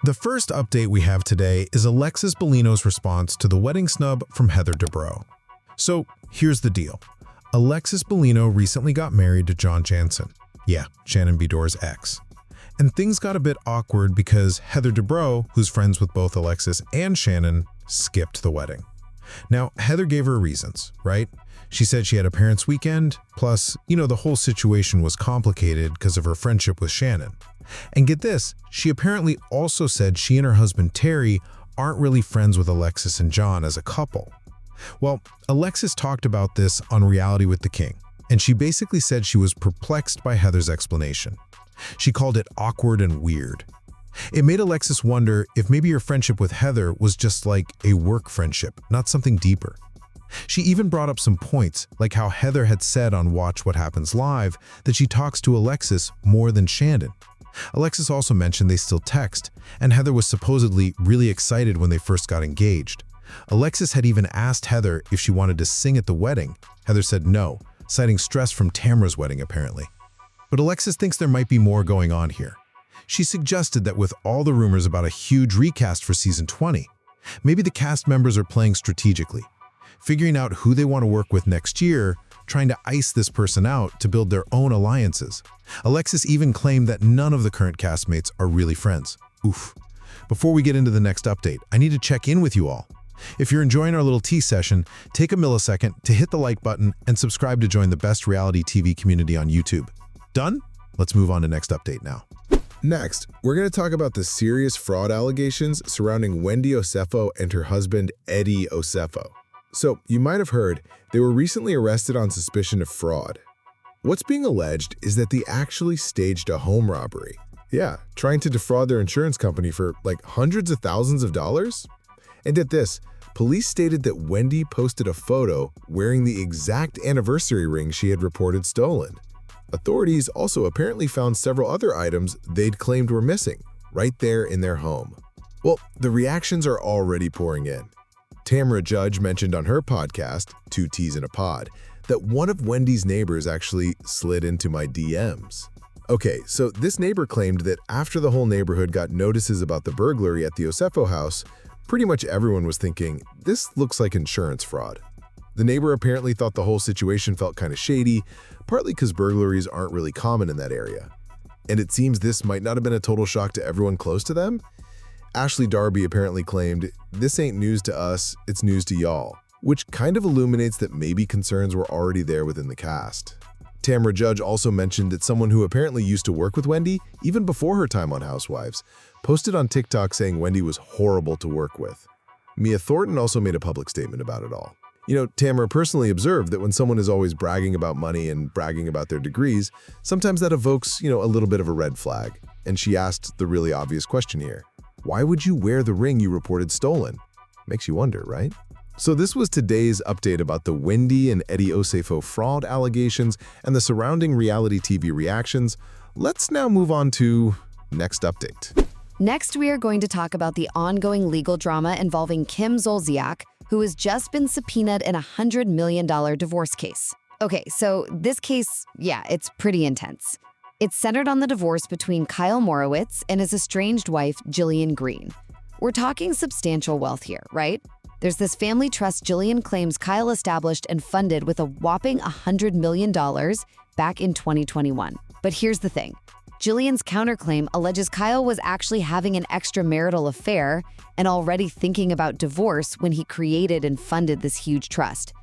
The first update we have today is Alexis Bellino's response to the wedding snub from Heather Dubrow. So here's the deal. Alexis Bellino recently got married to John Jansen. Yeah, Shannon Beador's ex. And things got a bit awkward because Heather Dubrow, who's friends with both Alexis and Shannon, skipped the wedding. Now, Heather gave her reasons, right? She said she had a parents' weekend, plus, the whole situation was complicated because of her friendship with Shannon. And get this, she apparently also said she and her husband Terry aren't really friends with Alexis and John as a couple. Well, Alexis talked about this on Reality with the King, and she basically said she was perplexed by Heather's explanation. She called it awkward and weird. It made Alexis wonder if maybe her friendship with Heather was just like a work friendship, not something deeper. She even brought up some points, like how Heather had said on Watch What Happens Live that she talks to Alexis more than Shannon. Alexis also mentioned they still text, and Heather was supposedly really excited when they first got engaged. Alexis had even asked Heather if she wanted to sing at the wedding. Heather said no, citing stress from Tamra's wedding apparently. But Alexis thinks there might be more going on here. She suggested that with all the rumors about a huge recast for season 20, maybe the cast members are playing strategically, figuring out who they want to work with next year, trying to ice this person out to build their own alliances. Alexis even claimed that none of the current castmates are really friends. Oof. Before we get into the next update, I need to check in with you all. If you're enjoying our little tea session, take a millisecond to hit the like button and subscribe to join the best reality TV community on YouTube. Done? Let's move on to next update now. Next, we're going to talk about the serious fraud allegations surrounding Wendy OSEFO and her husband, Eddie OSEFO. So, you might have heard, they were recently arrested on suspicion of fraud. What's being alleged is that they actually staged a home robbery. Yeah, trying to defraud their insurance company for like hundreds of thousands of dollars. And get this, police stated that Wendy posted a photo wearing the exact anniversary ring she had reported stolen. Authorities also apparently found several other items they'd claimed were missing, right there in their home. Well, the reactions are already pouring in. Tamra Judge mentioned on her podcast, 2 T's in a Pod, that one of Wendy's neighbors actually slid into my DMs. Okay, so this neighbor claimed that after the whole neighborhood got notices about the burglary at the OSEFO house, pretty much everyone was thinking, this looks like insurance fraud. The neighbor apparently thought the whole situation felt kind of shady, partly because burglaries aren't really common in that area. And it seems this might not have been a total shock to everyone close to them. Ashley Darby apparently claimed, "This ain't news to us, it's news to y'all," which kind of illuminates that maybe concerns were already there within the cast. Tamra Judge also mentioned that someone who apparently used to work with Wendy, even before her time on Housewives, posted on TikTok saying Wendy was horrible to work with. Mia Thornton also made a public statement about it all. Tamra personally observed that when someone is always bragging about money and bragging about their degrees, sometimes that evokes, a little bit of a red flag. And she asked the really obvious question here. Why would you wear the ring you reported stolen? Makes you wonder, right? So this was today's update about the Wendy and Eddie OSEFO fraud allegations and the surrounding reality TV reactions. Let's now move on to next update. Next, we are going to talk about the ongoing legal drama involving Kim Zolciak, who has just been subpoenaed in a $100 million divorce case. Okay, so this case, it's pretty intense. It's centered on the divorce between Kyle Morowitz and his estranged wife, Jillian Green. We're talking substantial wealth here, right? There's this family trust Jillian claims Kyle established and funded with a whopping $100 million back in 2021. But here's the thing. Jillian's counterclaim alleges Kyle was actually having an extramarital affair and already thinking about divorce when he created and funded this huge trust.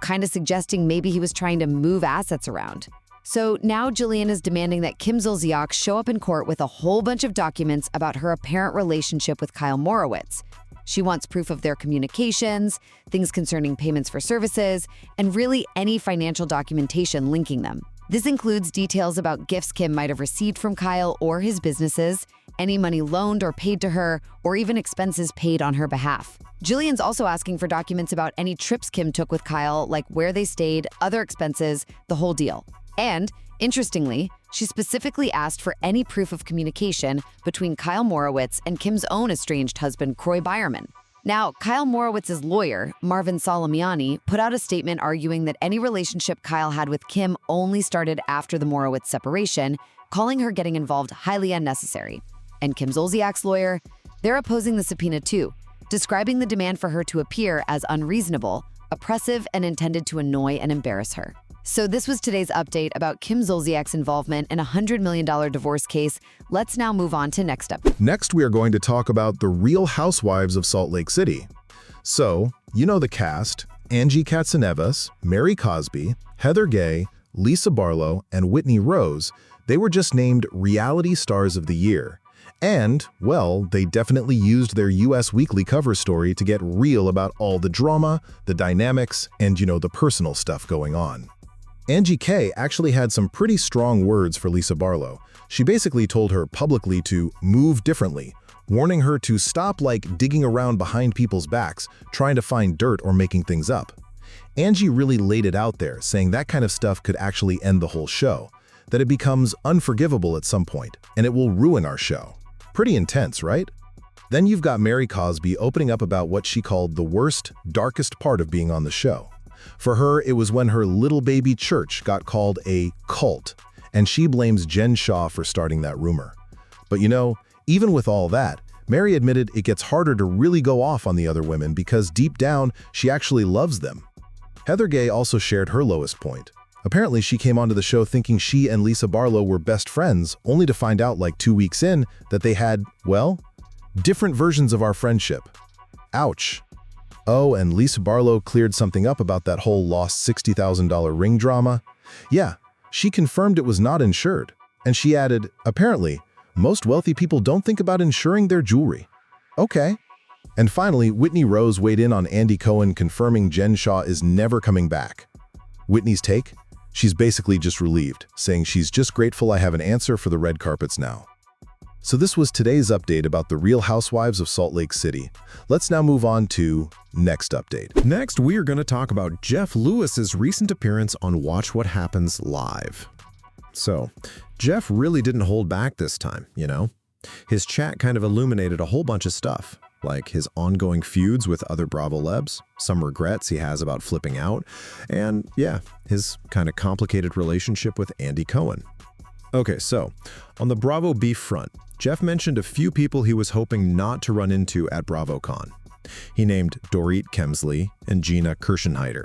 Kind of suggesting maybe he was trying to move assets around. So now Jillian is demanding that Kim Zolciak show up in court with a whole bunch of documents about her apparent relationship with Kyle Morowitz. She wants proof of their communications, things concerning payments for services, and really any financial documentation linking them. This includes details about gifts Kim might have received from Kyle or his businesses, any money loaned or paid to her, or even expenses paid on her behalf. Jillian's also asking for documents about any trips Kim took with Kyle, like where they stayed, other expenses, the whole deal. And, interestingly, she specifically asked for any proof of communication between Kyle Morowitz and Kim's own estranged husband, Kroy Beyerman. Now, Kyle Morowitz's lawyer, Marvin Solimiani, put out a statement arguing that any relationship Kyle had with Kim only started after the Morowitz separation, calling her getting involved highly unnecessary. And Kim Zolciak's lawyer, they're opposing the subpoena too, describing the demand for her to appear as unreasonable, oppressive, and intended to annoy and embarrass her. So this was today's update about Kim Zolciak's involvement in a $100 million divorce case. Let's now move on to next up. Next, we are going to talk about the Real Housewives of Salt Lake City. So, you know the cast: Angie Katzenevas, Mary Cosby, Heather Gay, Lisa Barlow, and Whitney Rose. They were just named Reality Stars of the Year. And, well, they definitely used their US Weekly cover story to get real about all the drama, the dynamics, and, the personal stuff going on. Angie K actually had some pretty strong words for Lisa Barlow. She basically told her publicly to move differently, warning her to stop digging around behind people's backs, trying to find dirt or making things up. Angie really laid it out there, saying that kind of stuff could actually end the whole show, that it becomes unforgivable at some point, and it will ruin our show. Pretty intense, right? Then you've got Mary Cosby opening up about what she called the worst, darkest part of being on the show. For her, it was when her little baby church got called a cult, and she blames Jen Shah for starting that rumor. But even with all that, Mary admitted it gets harder to really go off on the other women because deep down, she actually loves them. Heather Gay also shared her lowest point. Apparently, she came onto the show thinking she and Lisa Barlow were best friends, only to find out 2 weeks in that they had, well, different versions of our friendship. Ouch. Oh, and Lisa Barlow cleared something up about that whole lost $60,000 ring drama. Yeah, she confirmed it was not insured. And she added, apparently, most wealthy people don't think about insuring their jewelry. Okay. And finally, Whitney Rose weighed in on Andy Cohen confirming Jen Shah is never coming back. Whitney's take? She's basically just relieved, saying she's just grateful I have an answer for the red carpets now. So this was today's update about the Real Housewives of Salt Lake City. Let's now move on to next update. Next, we are going to talk about Jeff Lewis's recent appearance on Watch What Happens Live. So, Jeff really didn't hold back this time, His chat kind of illuminated a whole bunch of stuff, like his ongoing feuds with other Bravo lebs, some regrets he has about flipping out, and yeah, his kind of complicated relationship with Andy Cohen. Okay, so on the Bravo beef front, Jeff mentioned a few people he was hoping not to run into at BravoCon. He named Dorit Kemsley and Gina Kirschenheiter.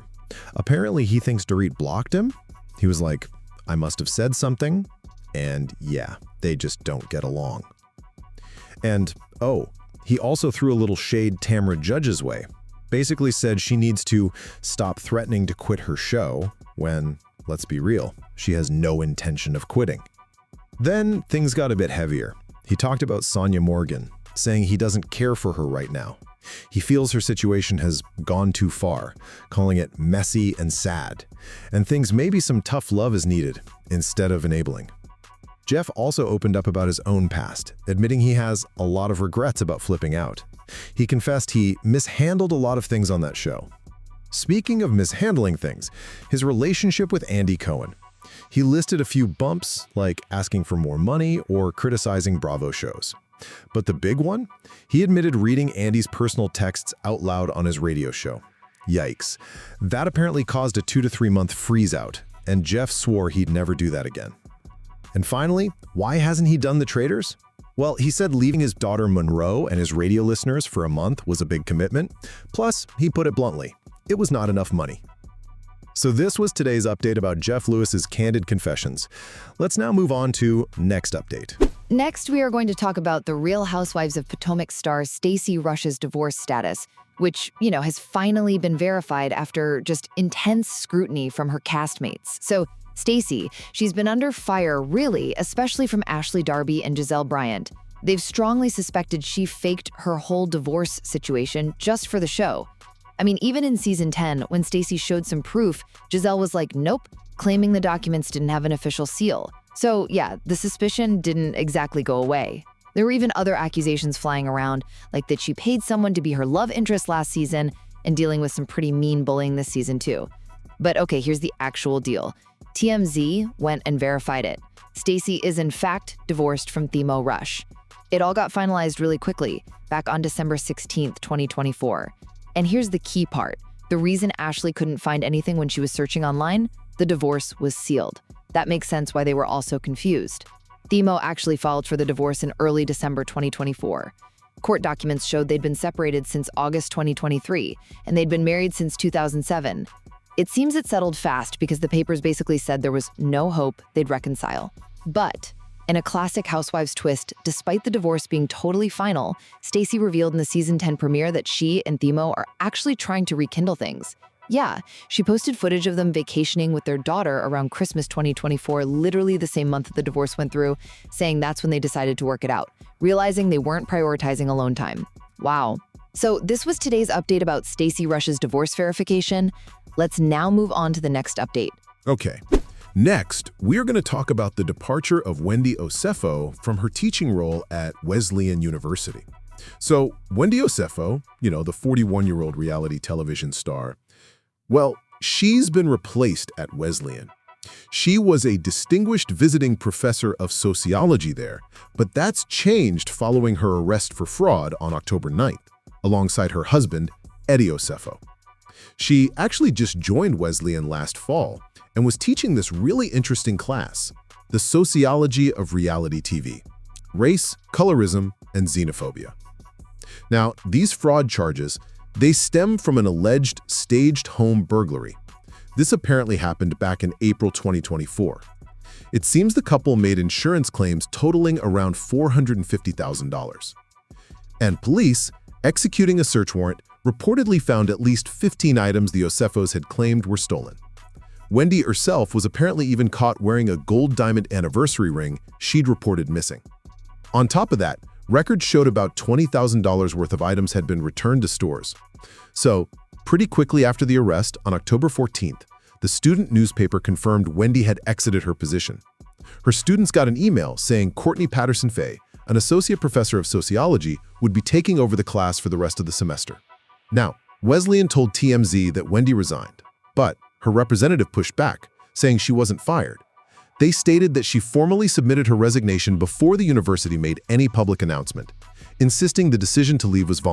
Apparently, he thinks Dorit blocked him. He was like, I must have said something, and yeah, they just don't get along. And, oh, he also threw a little shade Tamra Judge's way. Basically said she needs to stop threatening to quit her show when, let's be real, she has no intention of quitting. Then things got a bit heavier. He talked about Sonja Morgan, saying he doesn't care for her right now. He feels her situation has gone too far, calling it messy and sad, and thinks maybe some tough love is needed instead of enabling. Jeff also opened up about his own past, admitting he has a lot of regrets about flipping out. He confessed he mishandled a lot of things on that show. Speaking of mishandling things, his relationship with Andy Cohen. He listed a few bumps, like asking for more money or criticizing Bravo shows. But the big one? He admitted reading Andy's personal texts out loud on his radio show. Yikes. That apparently caused a 2 to 3 month freeze out, and Jeff swore he'd never do that again. And finally, why hasn't he done the Traitors? Well, he said leaving his daughter Monroe and his radio listeners for a month was a big commitment. Plus, he put it bluntly, it was not enough money. So this was today's update about Jeff Lewis's candid confessions. Let's now move on to next update. Next, we are going to talk about the Real Housewives of Potomac star Stacey Rusch's divorce status, which, has finally been verified after just intense scrutiny from her castmates. So Stacey, she's been under fire really, especially from Ashley Darby and Giselle Bryant. They've strongly suspected she faked her whole divorce situation just for the show. I mean, even in season 10, when Stacey showed some proof, Giselle was like, nope, claiming the documents didn't have an official seal. So yeah, the suspicion didn't exactly go away. There were even other accusations flying around, like that she paid someone to be her love interest last season and dealing with some pretty mean bullying this season too. But okay, here's the actual deal. TMZ went and verified it. Stacey is in fact divorced from Themo Rusch. It all got finalized really quickly, back on December 16th, 2024. And here's the key part. The reason Ashley couldn't find anything when she was searching online, the divorce was sealed. That makes sense why they were all so confused. Themo actually filed for the divorce in early December 2024. Court documents showed they'd been separated since August 2023, and they'd been married since 2007. It seems it settled fast because the papers basically said there was no hope they'd reconcile. But in a classic Housewives twist, despite the divorce being totally final, Stacey revealed in the season 10 premiere that she and Themo are actually trying to rekindle things. Yeah, she posted footage of them vacationing with their daughter around Christmas 2024, literally the same month that the divorce went through, saying that's when they decided to work it out, realizing they weren't prioritizing alone time. Wow. So this was today's update about Stacey Rusch's divorce verification. Let's now move on to the next update. Okay. Next, we're going to talk about the departure of Wendy OSEFO from her teaching role at Wesleyan University. So, Wendy OSEFO, the 41-year-old reality television star, well, she's been replaced at Wesleyan. She was a distinguished visiting professor of sociology there, but that's changed following her arrest for fraud on October 9th, alongside her husband, Eddie OSEFO. She actually just joined Wesleyan last fall and was teaching this really interesting class, The Sociology of Reality TV, Race, Colorism, and Xenophobia. Now, these fraud charges, they stem from an alleged staged home burglary. This apparently happened back in April 2024. It seems the couple made insurance claims totaling around $450,000. And police, executing a search warrant, reportedly found at least 15 items the OSEFOs had claimed were stolen. Wendy herself was apparently even caught wearing a gold diamond anniversary ring she'd reported missing. On top of that, records showed about $20,000 worth of items had been returned to stores. So, pretty quickly after the arrest, on October 14th, the student newspaper confirmed Wendy had exited her position. Her students got an email saying Courtney Patterson-Fay, an associate professor of sociology, would be taking over the class for the rest of the semester. Now, Wesleyan told TMZ that Wendy resigned, but her representative pushed back, saying she wasn't fired. They stated that she formally submitted her resignation before the university made any public announcement, insisting the decision to leave was voluntary.